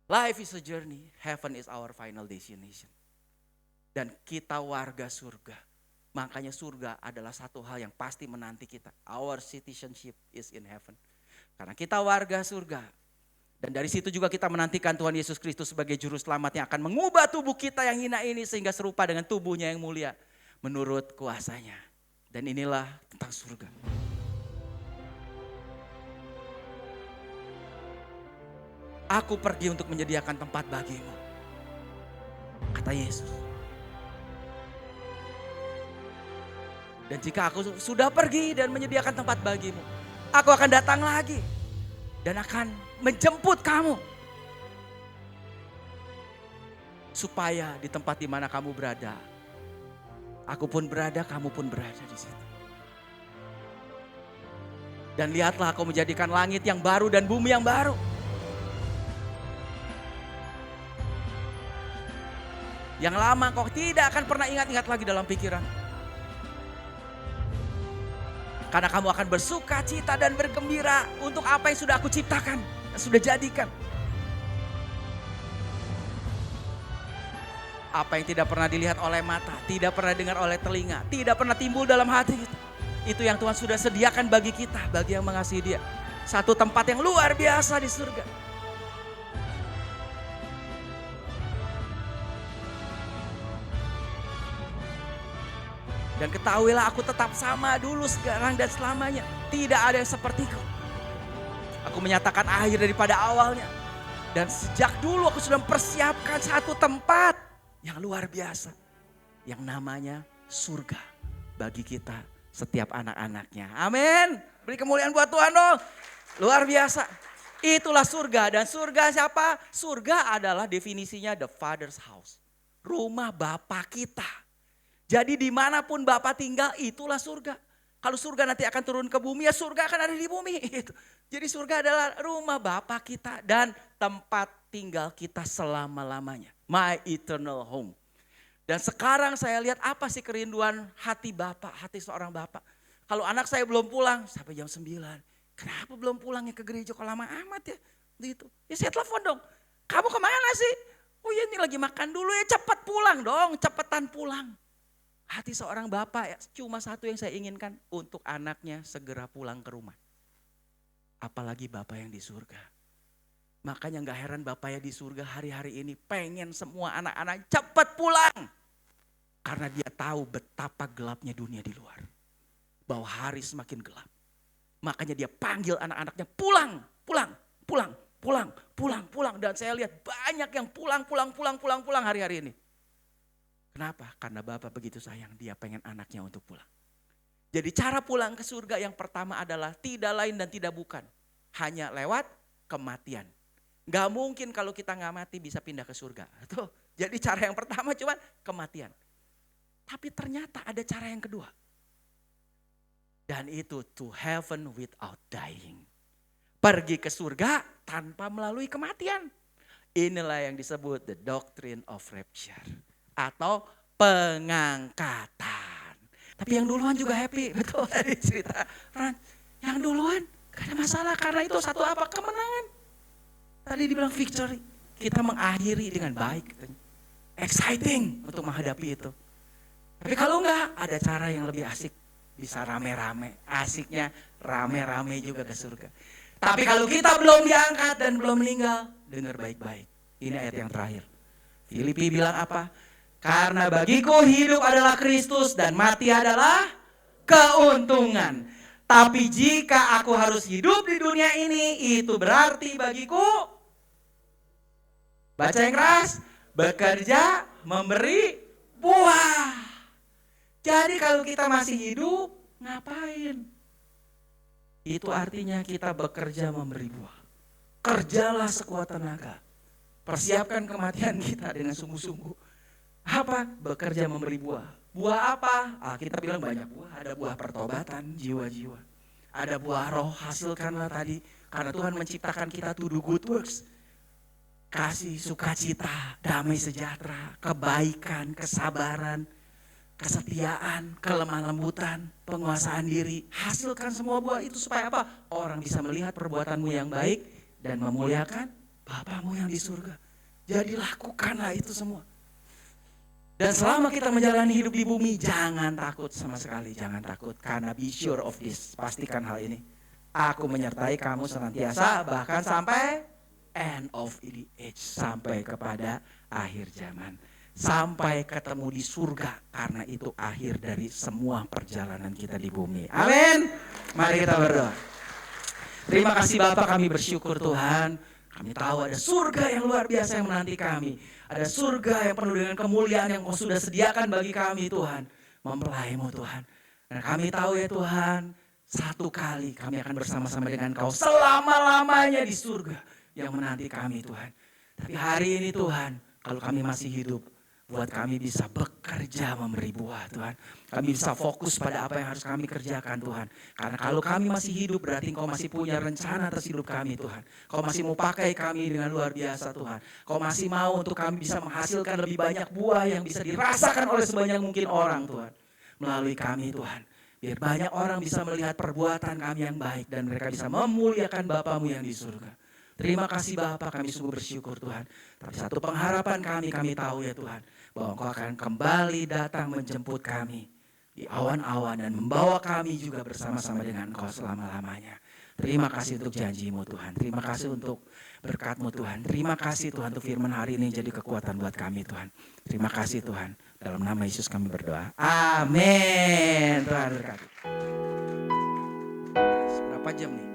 Life is a journey, heaven is our final destination. Dan kita warga surga. Makanya surga adalah satu hal yang pasti menanti kita. Our citizenship is in heaven. Karena kita warga surga. Dan dari situ juga kita menantikan Tuhan Yesus Kristus sebagai juru selamat yang akan mengubah tubuh kita yang hina ini sehingga serupa dengan tubuhnya yang mulia menurut kuasanya. Dan inilah tentang surga. Aku pergi untuk menyediakan tempat bagimu, kata Yesus. Dan jika aku sudah pergi dan menyediakan tempat bagimu, aku akan datang lagi dan akan menjemput kamu. Supaya di tempat di mana kamu berada, aku pun berada, kamu pun berada di situ. Dan lihatlah aku menjadikan langit yang baru dan bumi yang baru. Yang lama kau tidak akan pernah ingat-ingat lagi dalam pikiran. Karena kamu akan bersuka cita dan bergembira untuk apa yang sudah aku ciptakan, yang sudah jadikan. Apa yang tidak pernah dilihat oleh mata, tidak pernah dengar oleh telinga, tidak pernah timbul dalam hati kita. Itu yang Tuhan sudah sediakan bagi kita, bagi yang mengasihi Dia. Satu tempat yang luar biasa di surga. Dan ketahuilah aku tetap sama dulu, sekarang dan selamanya. Tidak ada yang sepertiku. Aku menyatakan akhir daripada awalnya. Dan sejak dulu aku sudah mempersiapkan satu tempat yang luar biasa. Yang namanya surga bagi kita setiap anak-anaknya. Amin. Beri kemuliaan buat Tuhan dong. Luar biasa. Itulah surga. Dan surga siapa? Surga adalah definisinya the Father's house. Rumah Bapa kita. Jadi dimanapun Bapa tinggal itulah surga. Kalau surga nanti akan turun ke bumi, ya surga akan ada di bumi. Jadi surga adalah rumah Bapa kita dan tempat tinggal kita selama-lamanya. My eternal home. Dan sekarang saya lihat apa sih kerinduan hati Bapak, hati seorang Bapak. Kalau anak saya belum pulang sampai jam 9. Kenapa belum pulangnya ke gereja kok lama amat ya? Gitu. Ya saya telepon dong. Kamu kemana sih? Oh ya ini lagi makan dulu ya, cepat pulang dong, cepetan pulang. Hati seorang bapak ya, cuma satu yang saya inginkan, untuk anaknya segera pulang ke rumah. Apalagi bapak yang di surga. Makanya gak heran bapaknya di surga hari-hari ini pengen semua anak-anak cepat pulang. Karena dia tahu betapa gelapnya dunia di luar. Bahwa hari semakin gelap. Makanya dia panggil anak-anaknya pulang, pulang, pulang, pulang, pulang, pulang. Dan saya lihat banyak yang pulang hari-hari ini. Kenapa? Karena Bapak begitu sayang, dia pengen anaknya untuk pulang. Jadi cara pulang ke surga yang pertama adalah tidak lain dan tidak bukan. Hanya lewat kematian. Gak mungkin kalau kita gak mati bisa pindah ke surga. Tuh, jadi cara yang pertama cuma kematian. Tapi ternyata ada cara yang kedua. Dan itu to heaven without dying. Pergi ke surga tanpa melalui kematian. Inilah yang disebut the doctrine of rapture. Atau pengangkatan. Tapi yang duluan juga happy, betul tadi cerita Ran. Yang duluan gak ada masalah karena itu satu apa? Kemenangan. Tadi dibilang victory. Kita mengakhiri dengan baik. Exciting untuk menghadapi itu. Tapi kalau enggak, ada cara yang lebih asik. Bisa rame-rame. Asiknya rame-rame juga ke surga. Tapi kalau kita belum diangkat dan belum meninggal, dengar baik-baik. Ini ayat yang terakhir. Filipi bilang apa? Karena bagiku hidup adalah Kristus dan mati adalah keuntungan. Tapi jika aku harus hidup di dunia ini, itu berarti bagiku, baca yang keras, bekerja, memberi buah. Jadi kalau kita masih hidup, ngapain? Itu artinya kita bekerja memberi buah. Kerjalah sekuat tenaga. Persiapkan kematian kita dengan sungguh-sungguh. Apa? Bekerja memberi buah. Buah apa? Kita bilang banyak buah. Ada buah pertobatan jiwa-jiwa. Ada buah roh, hasilkanlah tadi. Karena Tuhan menciptakan kita to do good works. Kasih, sukacita, damai sejahtera, kebaikan, kesabaran. kesetiaan, kelemah lembutan, penguasaan diri. Hasilkan semua buah itu supaya apa? Orang bisa melihat perbuatanmu yang baik dan memuliakan Bapamu yang di surga. Jadi lakukanlah itu semua. Dan selama kita menjalani hidup di bumi, jangan takut sama sekali, jangan takut. Karena be sure of this, pastikan hal ini. Aku menyertai kamu senantiasa, bahkan sampai end of the age, sampai kepada akhir zaman. Sampai ketemu di surga, karena itu akhir dari semua perjalanan kita di bumi. Amin. Mari kita berdoa. Terima kasih Bapak, kami bersyukur Tuhan. Kami tahu ada surga yang luar biasa yang menanti kami. Ada surga yang penuh dengan kemuliaan yang Kau sudah sediakan bagi kami Tuhan. Mempelai-Mu Tuhan. Dan kami tahu ya Tuhan, satu kali kami akan bersama-sama dengan Kau selama-lamanya di surga yang menanti kami Tuhan. Tapi hari ini Tuhan, kalau kami masih hidup, buat kami bisa bekerja memberi buah Tuhan. Kami bisa fokus pada apa yang harus kami kerjakan Tuhan. Karena kalau kami masih hidup berarti Engkau masih punya rencana atas hidup kami Tuhan. Kau masih mau pakai kami dengan luar biasa Tuhan. Kau masih mau untuk kami bisa menghasilkan lebih banyak buah yang bisa dirasakan oleh sebanyak mungkin orang Tuhan. Melalui kami Tuhan. Biar banyak orang bisa melihat perbuatan kami yang baik dan mereka bisa memuliakan Bapamu yang di surga. Terima kasih Bapa, kami sungguh bersyukur Tuhan. Tapi satu pengharapan kami tahu ya Tuhan, bahwa Engkau akan kembali datang menjemput kami di awan-awan dan membawa kami juga bersama-sama dengan Engkau selama-lamanya. Terima kasih untuk janji-Mu Tuhan. Terima kasih untuk berkat-Mu Tuhan. Terima kasih Tuhan untuk firman hari ini jadi kekuatan buat kami Tuhan. Terima kasih Tuhan. Dalam nama Yesus kami berdoa. Amin. Tuhan berkati. Berapa jam nih?